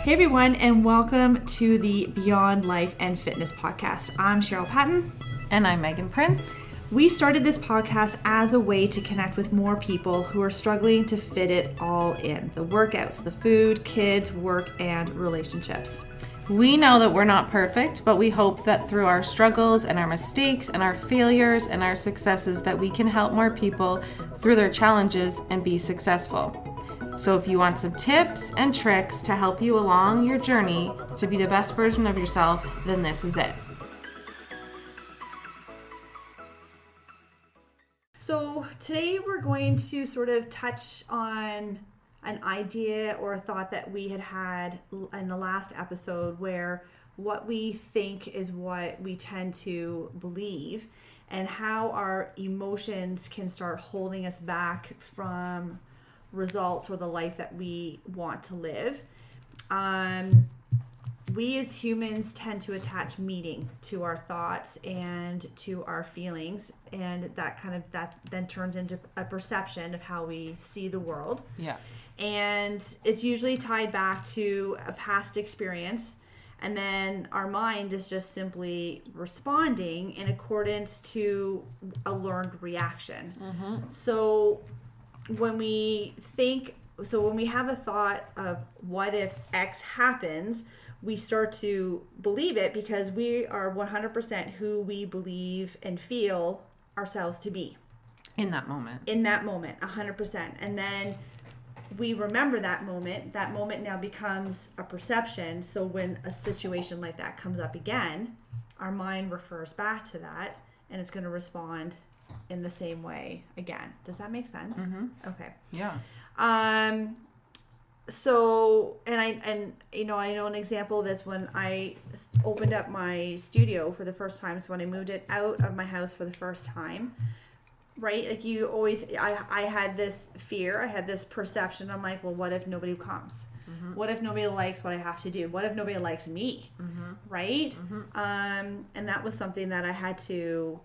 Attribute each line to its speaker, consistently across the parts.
Speaker 1: Hey everyone, and welcome to the Beyond Life and Fitness podcast. I'm Cheryl Patton.
Speaker 2: And I'm Megan Prince.
Speaker 1: We started this podcast as a way to connect with more people who are struggling to fit it all in. The workouts, the food, kids, work, and relationships.
Speaker 2: We know that we're not perfect, but we hope that through our struggles and our mistakes and our failures and our successes that we can help more people through their challenges and be successful. So if you want some tips and tricks to help you along your journey to be the best version of yourself, then this is it.
Speaker 1: So today we're going to sort of touch on an idea or a thought that we had in the last episode, where what we think is what we tend to believe, and how our emotions can start holding us back from results or the life that we want to live. We as humans tend to attach meaning to our thoughts and to our feelings, and that then turns into a perception of how we see the world.
Speaker 2: Yeah.
Speaker 1: And it's usually tied back to a past experience, and then our mind is just simply responding in accordance to a learned reaction. Mm-hmm. So when we have a thought of what if X happens, we start to believe it because we are 100% who we believe and feel ourselves to be.
Speaker 2: In that moment,
Speaker 1: 100%. And then we remember that moment now becomes a perception. So when a situation like that comes up again, our mind refers back to that, and it's going to respond in the same way again. Does that make sense?
Speaker 2: Mm-hmm.
Speaker 1: Okay.
Speaker 2: Yeah.
Speaker 1: So, I know an example of this when I opened up my studio for the first time. So when I moved it out of my house for the first time, right? Like I had this fear, I had this perception. I'm like, well, what if nobody comes? Mm-hmm. What if nobody likes what I have to do? What if nobody likes me? Mm-hmm. Right? Mm-hmm. And that was something that I had to,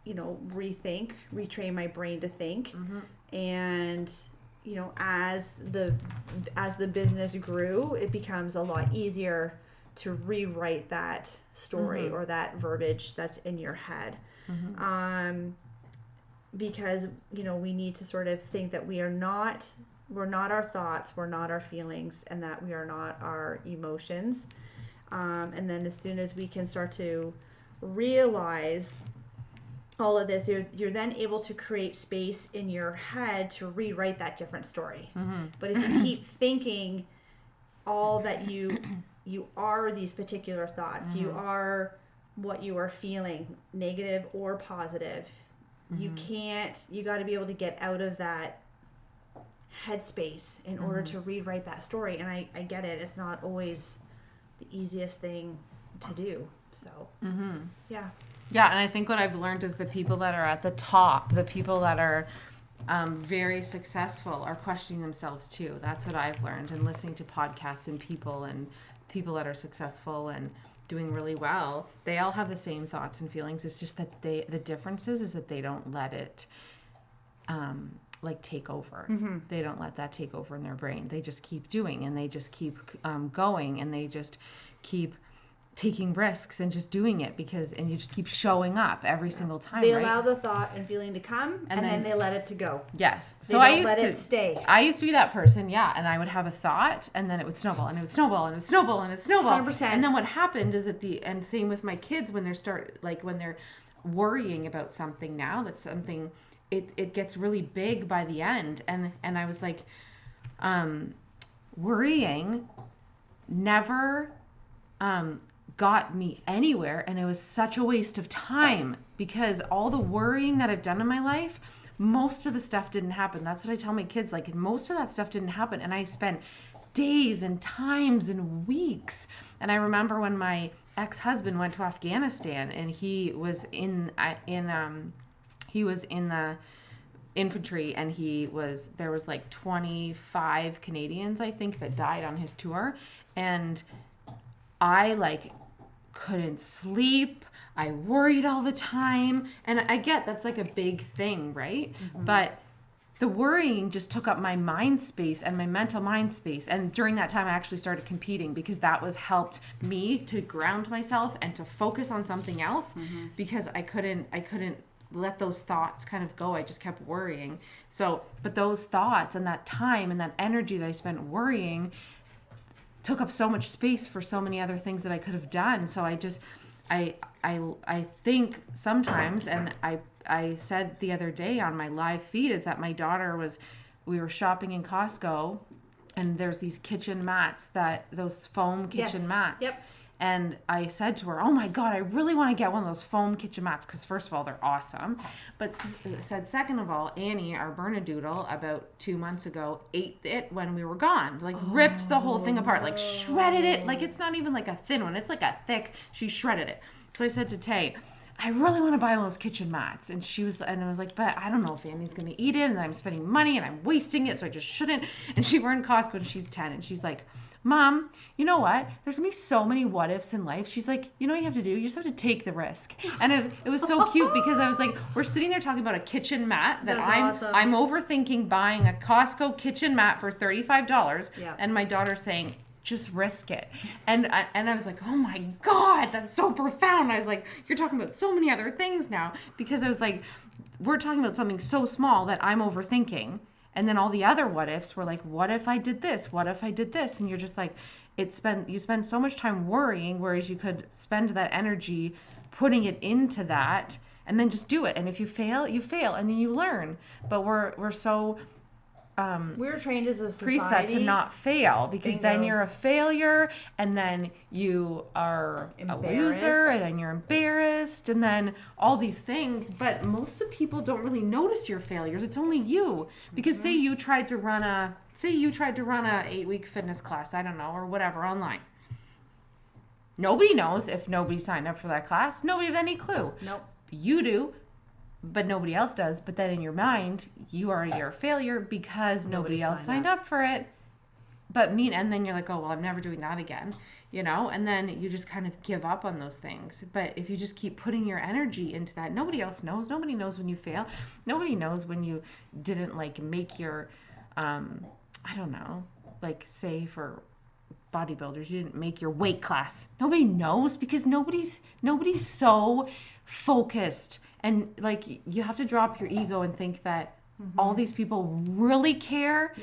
Speaker 1: rethink, retrain my brain to think. Mm-hmm. And as the business grew, it becomes a lot easier to rewrite that story, mm-hmm. or that verbiage that's in your head. Mm-hmm. Because we need to sort of think that we're not our thoughts, we're not our feelings, and that we are not our emotions. And then as soon as we can start to realize all of this, you're then able to create space in your head to rewrite that different story. Mm-hmm. But if you keep thinking all that you are these particular thoughts, mm-hmm. you are what you are feeling, negative or positive, mm-hmm. you got to be able to get out of that headspace in mm-hmm. order to rewrite that story. And I get it. It's not always the easiest thing to do. So, mm-hmm. yeah.
Speaker 2: Yeah, and I think what I've learned is the people that are at the top, the people that are very successful, are questioning themselves too. That's what I've learned, and listening to podcasts and people that are successful and doing really well. They all have the same thoughts and feelings. It's just that the difference is that they don't let it take over. Mm-hmm. They don't let that take over in their brain. They just keep doing, and they just keep going, and they just keep taking risks and just doing it and you just keep showing up every single time.
Speaker 1: They allow the thought and feeling to come, and then they let it to go.
Speaker 2: Yes.
Speaker 1: So I used to stay.
Speaker 2: I used to be that person, yeah. And I would have a thought, and then it would snowball, and it would snowball, and it would snowball, and it would snowball.
Speaker 1: 100%.
Speaker 2: And then what happened is and same with my kids when they're worrying about something now, that's something, it gets really big by the end. And I was like, worrying never got me anywhere, and it was such a waste of time, because all the worrying that I've done in my life, most of the stuff didn't happen. That's what I tell my kids, most of that stuff didn't happen, and I spent days and times and weeks. And I remember when my ex-husband went to Afghanistan, and he was in the infantry, and there was 25 Canadians, I think, that died on his tour, and I couldn't sleep. I worried all the time. And I get that's a big thing, right? Mm-hmm. But the worrying just took up my mind space and my mental mind space. And during that time, I actually started competing because that was helped me to ground myself and to focus on something else because I couldn't let those thoughts kind of go. I just kept worrying. So, but those thoughts and that time and that energy that I spent worrying took up so much space for so many other things that I could have done. So I think sometimes, and I said the other day on my live feed, is that my daughter we were shopping in Costco, and there's these kitchen mats, those foam kitchen mats.
Speaker 1: Yep.
Speaker 2: And I said to her, oh my God, I really want to get one of those foam kitchen mats because first of all, they're awesome. But said, second of all, Annie, our Bernedoodle, about 2 months ago, ate it when we were gone. Like ripped the whole thing apart, like shredded it. Like it's not even like a thin one. It's like a thick, she shredded it. So I said to Tay, I really want to buy one of those kitchen mats. And I was like, but I don't know if Annie's going to eat it and I'm spending money and I'm wasting it. So I just shouldn't. And we're in Costco and she's 10 and she's like, Mom, you know what? There's going to be so many what ifs in life. She's like, you know what you have to do? You just have to take the risk. And it was so cute because I was like, we're sitting there talking about a kitchen mat that I'm overthinking buying a Costco kitchen mat for $35.
Speaker 1: Yeah.
Speaker 2: And my daughter's saying, just risk it. And I was like, oh my God, that's so profound. I was like, you're talking about so many other things now, because I was like, we're talking about something so small that I'm overthinking. And then all the other what ifs were like, what if I did this? What if I did this? And you're just like, you spend so much time worrying, whereas you could spend that energy putting it into that and then just do it. And if you fail, you fail and then you learn. But we're so
Speaker 1: we're trained as a society
Speaker 2: preset to not fail, because
Speaker 1: Bingo.
Speaker 2: then you're a failure and then you are a loser and then you're embarrassed and then all these things. But most of the people don't really notice your failures. It's only you, because say you tried to run a 8-week fitness class, I don't know, or whatever, online. Nobody knows if nobody signed up for that class. Nobody have any clue.
Speaker 1: Nope.
Speaker 2: You do, but nobody else does. But then in your mind, you're a failure because nobody else signed up for it. And then you're like, oh, well, I'm never doing that again, and then you just kind of give up on those things. But if you just keep putting your energy into that, nobody else knows. Nobody knows when you fail. Nobody knows when you didn't make your, I don't know, say for bodybuilders, you didn't make your weight class. Nobody knows, because nobody's so focused. And you have to drop your ego and think that all these people really care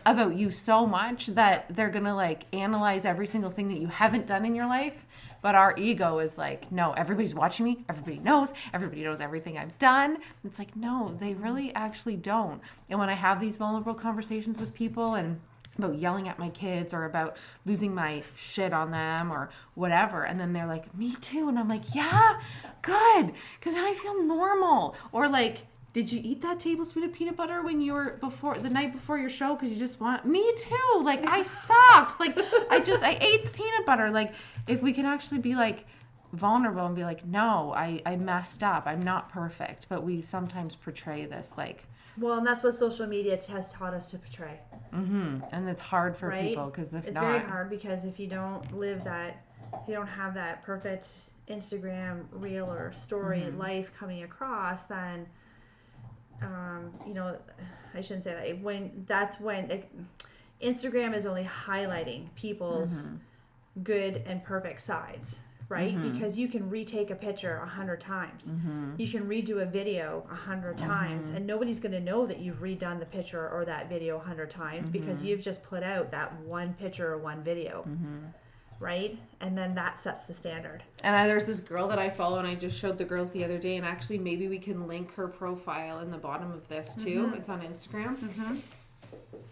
Speaker 2: about you so much that they're gonna analyze every single thing that you haven't done in your life. But our ego is like, no, everybody's watching me. Everybody knows everything I've done. It's like, no, they really actually don't. And when I have these vulnerable conversations with people and about yelling at my kids or about losing my shit on them or whatever, and then they're like, me too, and I'm like, yeah, good, because now I feel normal. Or did you eat that tablespoon of peanut butter when you were the night before your show because you just want me too, I sucked, I ate the peanut butter. If we can actually be vulnerable and be like, no, I messed up, I'm not perfect, but we sometimes portray this
Speaker 1: well, and that's what social media has taught us to portray.
Speaker 2: Mm-hmm. And it's hard for people because it's
Speaker 1: very hard, because if you don't live that, if you don't have that perfect Instagram reel or story life coming across, then I shouldn't say that. Instagram is only highlighting people's good and perfect sides. Right? Because you can retake a picture 100 times. You can redo a video 100 times, and nobody's going to know that you've redone the picture or that video 100 times because you've just put out that one picture or one video. Right? And then that sets the standard.
Speaker 2: And there's this girl that I follow, and I just showed the girls the other day, and actually maybe we can link her profile in the bottom of this too. It's on Instagram.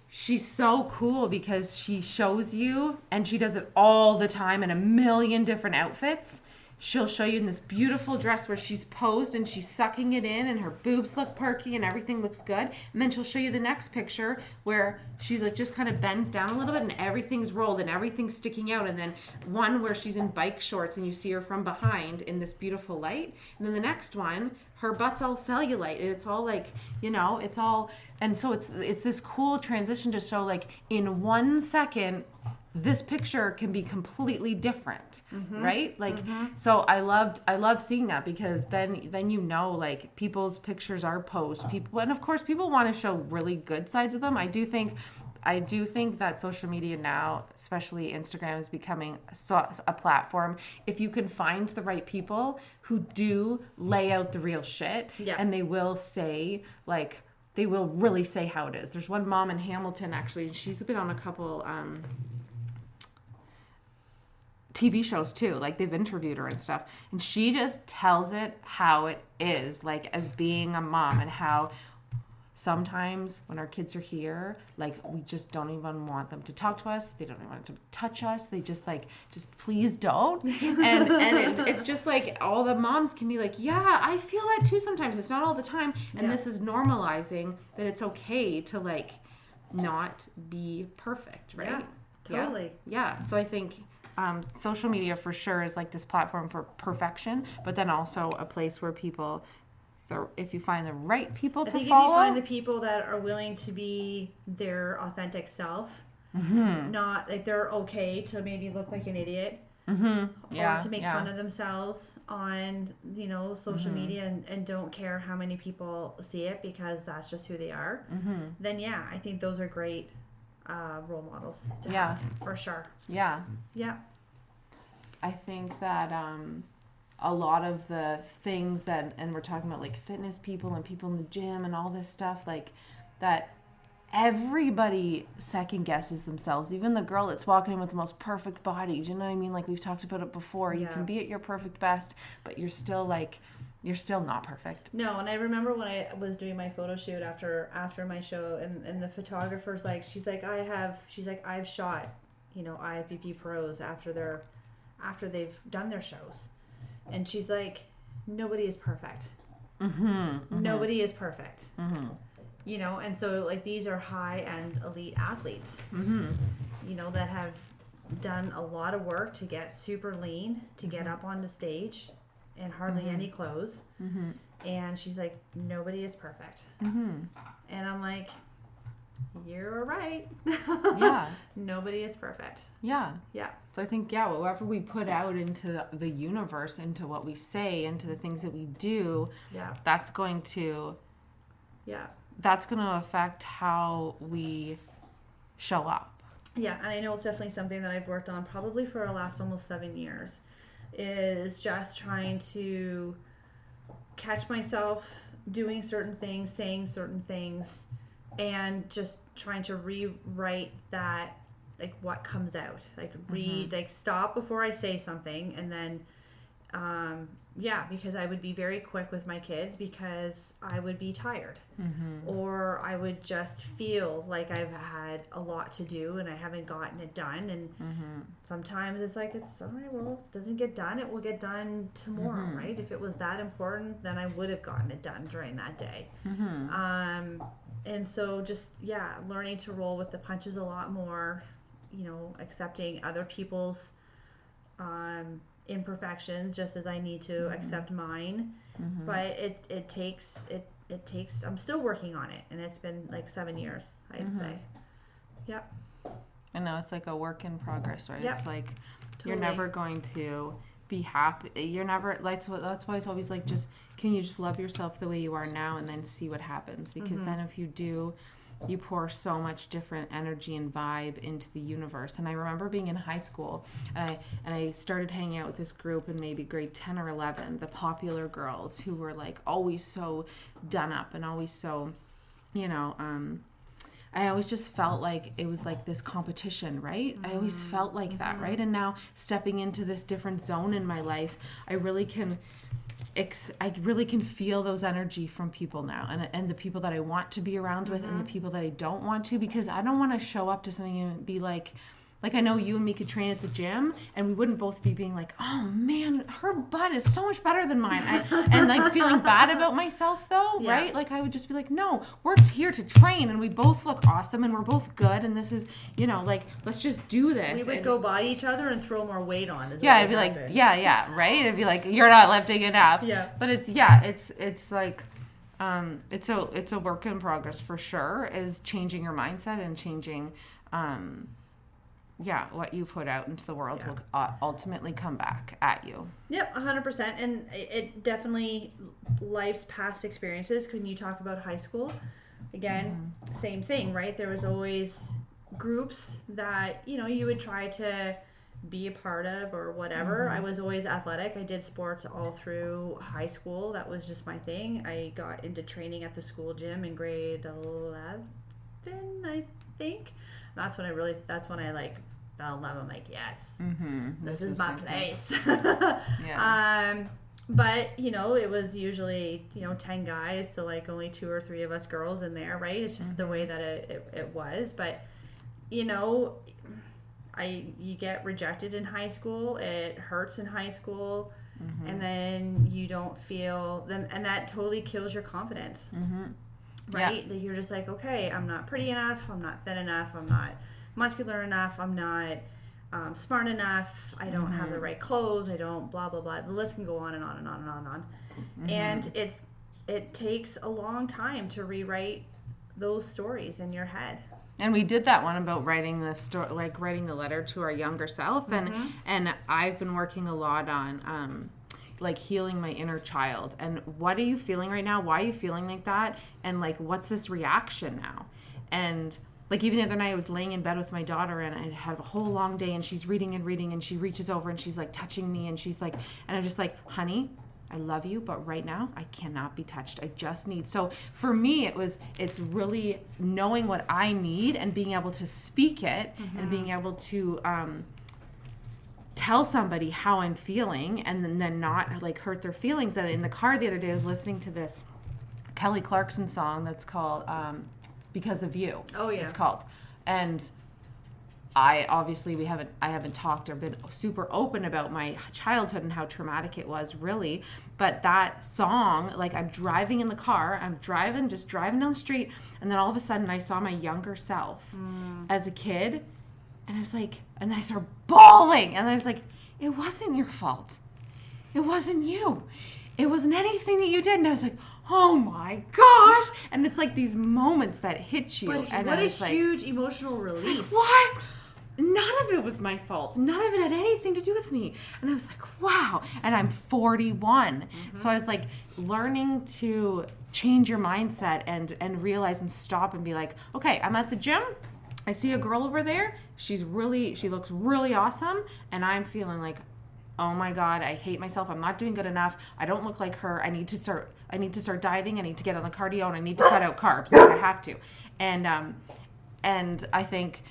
Speaker 2: She's so cool because she shows you, and she does it all the time in a million different outfits. She'll show you in this beautiful dress where she's posed and she's sucking it in and her boobs look perky and everything looks good. And then she'll show you the next picture where she just kind of bends down a little bit and everything's rolled and everything's sticking out. And then one where she's in bike shorts and you see her from behind in this beautiful light. And then the next one, her butt's all cellulite and it's all it's all, and so it's this cool transition to show in 1 second this picture can be completely different, right? Like, so I love seeing that, because then you know, like, people's pictures are posts. People, and of course, people want to show really good sides of them. I do think that social media now, especially Instagram, is becoming a platform. If you can find the right people who do lay out the real shit, and they will say, like, they will really say how it is. There's one mom in Hamilton, actually, and she's been on a couple TV shows too. Like, they've interviewed her and stuff, and she just tells it how it is, like, as being a mom, and how sometimes when our kids are here, like, we just don't even want them to talk to us. They don't even want to touch us. They just please don't. And it's just like, all the moms can be like, yeah, I feel that too sometimes. It's not all the time. And this is normalizing that it's okay to, like, not be perfect, right?
Speaker 1: Yeah, totally.
Speaker 2: Yeah. So I think social media for sure is like this platform for perfection, but then also a place where people, if you find the right people to follow.
Speaker 1: If you find the people that are willing to be their authentic self, not like they're okay to maybe look like an idiot, or to make fun of themselves on, you know, social media, and don't care how many people see it because that's just who they are, then I think those are great role models to have, for sure. Yeah.
Speaker 2: I think that a lot of the things that, and we're talking about, like, fitness people and people in the gym and all this stuff, like, that everybody second guesses themselves. Even the girl that's walking in with the most perfect body, do you know what I mean? Like, we've talked about it before. You can be at your perfect best, but you're still not perfect.
Speaker 1: No, and I remember when I was doing my photo shoot after my show, and the photographer's like, she's like, I've shot, you know, IFBB pros after they've done their shows. And she's like, nobody is perfect. Nobody is perfect. You know, and so, like, these are high-end elite athletes, you know, that have done a lot of work to get super lean, to get up on the stage and hardly any clothes. And she's like, nobody is perfect. And I'm like, you're right. Nobody is perfect.
Speaker 2: So I think, whatever we put out into the universe, into what we say, into the things that we do, that's going to affect how we show up.
Speaker 1: Yeah, and I know it's definitely something that I've worked on probably for the last almost 7 years, is just trying to catch myself doing certain things, saying certain things, and just trying to rewrite that, like, what comes out, like, read, like, stop before I say something, and then because I would be very quick with my kids because I would be tired, or I would just feel like I've had a lot to do and I haven't gotten it done, and sometimes it's like, it's all right, well, if it doesn't get done, it will get done tomorrow, right? If it was that important, then I would have gotten it done during that day. And so just, learning to roll with the punches a lot more, you know, accepting other people's imperfections just as I need to accept mine. But it takes, I'm still working on it, and it's been like 7 years, I'd say.
Speaker 2: I know, it's like a work in progress, right? It's like,
Speaker 1: Totally.
Speaker 2: You're never going to be happy. You're never, that's why it's always like, just, can you just love yourself the way you are now, and then see what happens? Because then if you do, you pour so much different energy and vibe into the universe. And I remember being in high school, and I started hanging out with this group in maybe grade 10 or 11, the popular girls who were, like, always so done up and always so, you know, I always just felt like it was like this competition, right? I always felt like that, right? And now stepping into this different zone in my life, I really can feel those energy from people now, and the people that I want to be around with, and the people that I don't want to, because I don't want to show up to something and be like I know you and me could train at the gym, and we wouldn't both be being like, oh man, her butt is so much better than mine, and like feeling bad about myself though, right? Like, I would just be like, no, we're here to train, and we both look awesome, and we're both good, and this is, you know, like, let's just do this.
Speaker 1: We would go by each other and throw more weight on.
Speaker 2: I'd be like, right? It'd be like, you're not lifting enough. But it's like, it's a work in progress for sure, is changing your mindset and changing what you put out into the world
Speaker 1: Yeah.
Speaker 2: will ultimately come back at you.
Speaker 1: Yep, 100%. And it definitely, life's past experiences, when you talk about high school, again, same thing, right? There was always groups that, you would try to be a part of or whatever. I was always athletic. I did sports all through high school. That was just my thing. I got into training at the school gym in grade 11, I think. That's when I like fell in love. I'm like, yes, this is my place.
Speaker 2: Yeah.
Speaker 1: But it was usually 10 guys to like only 2 or 3 of us girls in there, right? It's just the way that it was. But you get rejected in high school. It hurts in high school, and then you don't feel them, and that totally kills your confidence. Right? That you're just like, okay, I'm not pretty enough, I'm not thin enough, I'm not muscular enough, I'm not smart enough, I don't have the right clothes, I don't blah blah blah. The list can go on and on and on and on and on. And it takes a long time to rewrite those stories in your head.
Speaker 2: And we did that one about writing the story, like writing a letter to our younger self, and I've been working a lot on like healing my inner child. And what are you feeling right now? Why are you feeling like that? And like, what's this reaction now? And like, even the other night I was laying in bed with my daughter, and I had a whole long day, and she's reading, and she reaches over and she's like touching me, and she's like, and I'm just like, honey, I love you, but right now I cannot be touched. I just need. So for me, it's really knowing what I need and being able to speak it and being able to tell somebody how I'm feeling, and then not like hurt their feelings. And in the car the other day, I was listening to this Kelly Clarkson song that's called Because of You.
Speaker 1: Oh yeah.
Speaker 2: It's called. And I haven't talked or been super open about my childhood and how traumatic it was, really. But that song, like, I'm driving in the car, just driving down the street, and then all of a sudden I saw my younger self as a kid, and I was like, and then I started bawling, and I was like, it wasn't your fault. It wasn't you. It wasn't anything that you did. And I was like, oh my gosh. And it's like these moments that hit you.
Speaker 1: But
Speaker 2: and
Speaker 1: what
Speaker 2: I
Speaker 1: a
Speaker 2: was
Speaker 1: huge emotional release.
Speaker 2: Like, what? None of it was my fault. None of it had anything to do with me. And I was like, wow. And I'm 41. So I was like learning to change your mindset and realize and stop and be like, okay, I'm at the gym. I see a girl over there. She looks really awesome. And I'm feeling like, oh my God, I hate myself. I'm not doing good enough. I don't look like her. I need to start dieting. I need to get on the cardio, and I need to cut out carbs. Like, I have to. And I think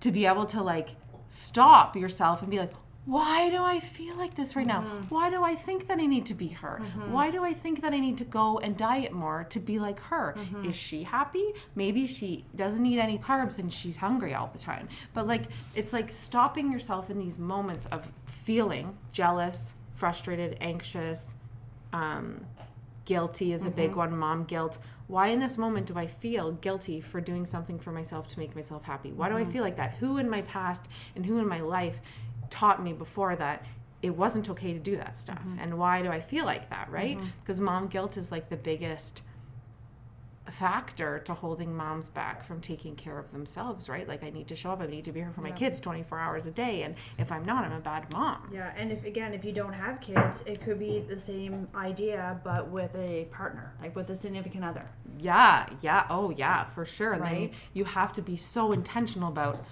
Speaker 2: to be able to like stop yourself and be like, why do I feel like this right now? Why do I think that I need to be her? Why do I think that I need to go and diet more to be like her? Is she happy? Maybe she doesn't eat any carbs and she's hungry all the time. But like, it's like stopping yourself in these moments of feeling jealous, frustrated, anxious, guilty is a big one, mom guilt. Why in this moment do I feel guilty for doing something for myself to make myself happy? Why do I feel like that? Who in my past and who in my life taught me before that it wasn't okay to do that stuff? And why do I feel like that, right? Because mom guilt is like the biggest factor to holding moms back from taking care of themselves, right? Like, I need to show up, I need to be here for my kids 24 hours a day, and if I'm not, I'm a bad mom.
Speaker 1: Yeah, and if you don't have kids, it could be the same idea but with a partner, like with a significant other.
Speaker 2: Yeah, for sure. And then
Speaker 1: Right.
Speaker 2: you have to be so intentional about,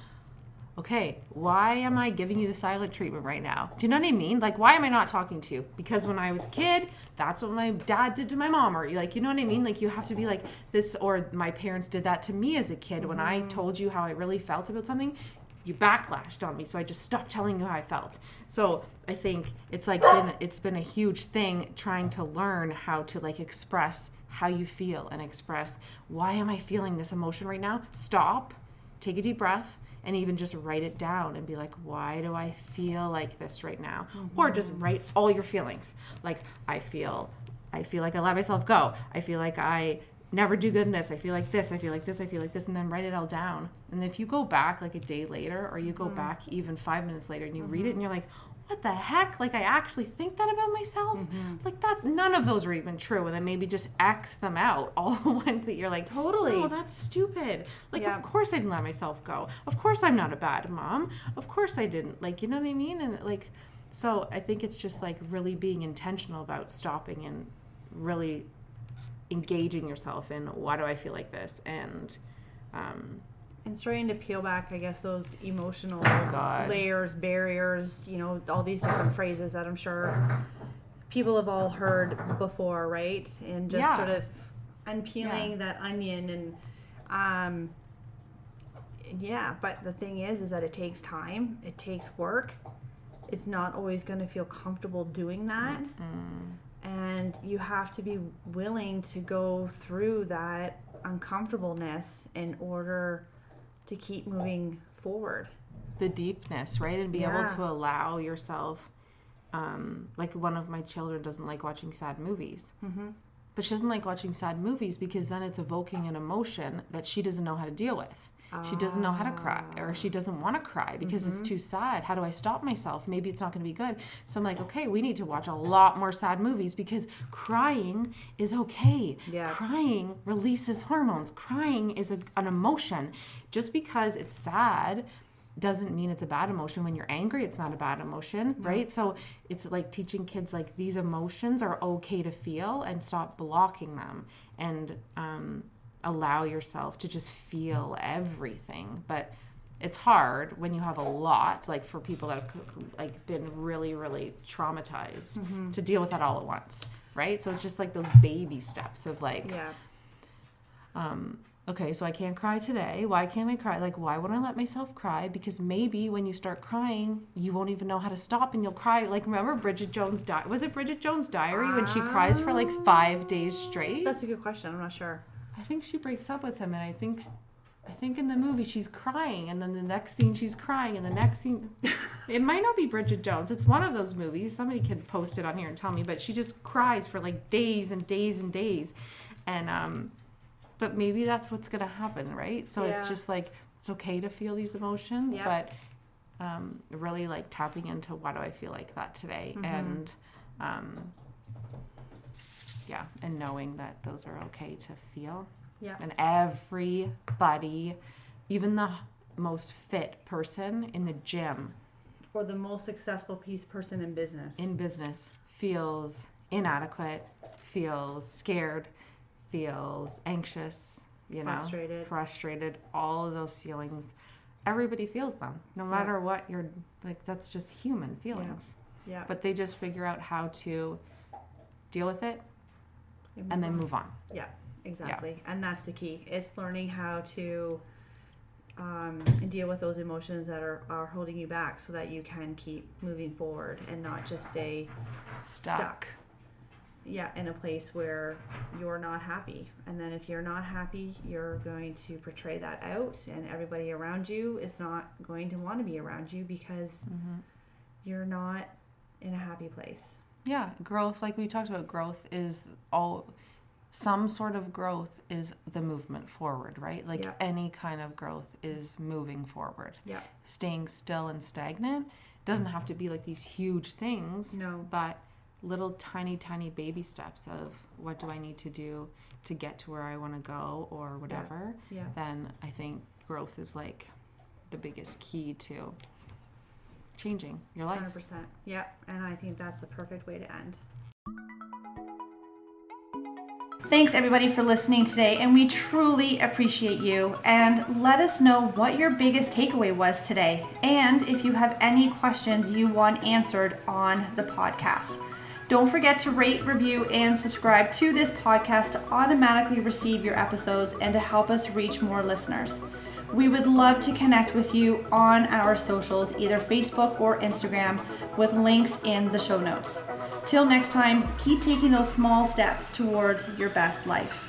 Speaker 2: okay, why am I giving you the silent treatment right now? Do you know what I mean? Like, why am I not talking to you? Because when I was a kid, that's what my dad did to my mom, or like, you know what I mean? Like, you have to be like this, or my parents did that to me as a kid. When I told you how I really felt about something, you backlashed on me, so I just stopped telling you how I felt. So I think it's like it's been a huge thing trying to learn how to like express how you feel and express, why am I feeling this emotion right now? Stop, take a deep breath, and even just write it down and be like, why do I feel like this right now? Or just write all your feelings. Like, I feel like I let myself go. I feel like I never do good in this. I feel like this. I feel like this. I feel like this. And then write it all down. And if you go back like a day later, or you go back even 5 minutes later and you read it and you're like, what the heck? Like, I actually think that about myself? Like, that, none of those are even true. And then maybe just X them out, all the ones that you're like,
Speaker 1: Totally.
Speaker 2: oh, that's stupid. Like,
Speaker 1: Yeah.
Speaker 2: of course I didn't let myself go. Of course I'm not a bad mom. Of course I didn't. Like, you know what I mean? And like, so I think it's just like really being intentional about stopping and really engaging yourself in, why do I feel like this? And
Speaker 1: starting to peel back, I guess, those emotional
Speaker 2: God.
Speaker 1: layers, barriers, you know, all these different phrases that I'm sure people have all heard before, right? And just
Speaker 2: Yeah.
Speaker 1: sort of unpeeling that onion and but the thing is that it takes time, it takes work. It's not always going to feel comfortable doing that. And you have to be willing to go through that uncomfortableness in order to keep moving forward.
Speaker 2: the deepness, right? And be able to allow yourself, like one of my children doesn't like watching sad movies. But she doesn't like watching sad movies because then it's evoking an emotion that she doesn't know how to deal with. She doesn't know how to cry, or she doesn't want to cry because it's too sad. How do I stop myself? Maybe it's not going to be good. So I'm like, okay, we need to watch a lot more sad movies because crying is okay.
Speaker 1: Yeah.
Speaker 2: Crying releases hormones. Crying is an emotion. Just because it's sad doesn't mean it's a bad emotion. When you're angry, it's not a bad emotion, right? So it's like teaching kids like these emotions are okay to feel and stop blocking them, and allow yourself to just feel everything. But it's hard when you have a lot, like for people that have like been really, really traumatized to deal with that all at once, right? So it's just like those baby steps of like, okay, so I can't cry today. Why can't I cry? Like, why wouldn't I let myself cry? Because maybe when you start crying, you won't even know how to stop and you'll cry. Like, remember Bridget Jones' was it Bridget Jones' Diary when she cries for like 5 days straight?
Speaker 1: That's a good question. I'm not sure.
Speaker 2: I think she breaks up with him, and I think in the movie she's crying, and then the next scene she's crying, and the next scene it might not be Bridget Jones. It's one of those movies. Somebody can post it on here and tell me, but she just cries for like days and days and days. And but maybe that's what's gonna happen, right? So it's just like it's okay to feel these emotions, but really like tapping into why do I feel like that today, and and knowing that those are okay to feel.
Speaker 1: Yeah.
Speaker 2: And everybody, even the most fit person in the gym,
Speaker 1: Or the most successful person in business.
Speaker 2: Feels inadequate, feels scared, feels anxious, frustrated, all of those feelings. Everybody feels them, no matter what you're like. That's just human feelings.
Speaker 1: Yeah.
Speaker 2: But they just figure out how to deal with it and then move on.
Speaker 1: Yeah, exactly. And that's the key. It's learning how to deal with those emotions that are holding you back so that you can keep moving forward and not just stay stuck. Yeah, in a place where you're not happy. And then if you're not happy, you're going to portray that out, and everybody around you is not going to want to be around you because you're not in a happy place.
Speaker 2: Yeah, growth, like we talked about, growth is some sort of growth is the movement forward, right? Like any kind of growth is moving forward. Yeah. Staying still and stagnant doesn't have to be like these huge things. No. But little tiny baby steps of what do I need to do to get to where I want to go or whatever. Yeah. Then I think growth is like the biggest key to changing your life.
Speaker 1: 100%. Yeah, and I think that's the perfect way to end. Thanks everybody for listening today, and we truly appreciate you. And let us know what your biggest takeaway was today, and if you have any questions you want answered on the podcast. Don't forget to rate, review, and subscribe to this podcast to automatically receive your episodes and to help us reach more listeners. We would love to connect with you on our socials, either Facebook or Instagram, with links in the show notes. Till next time, keep taking those small steps towards your best life.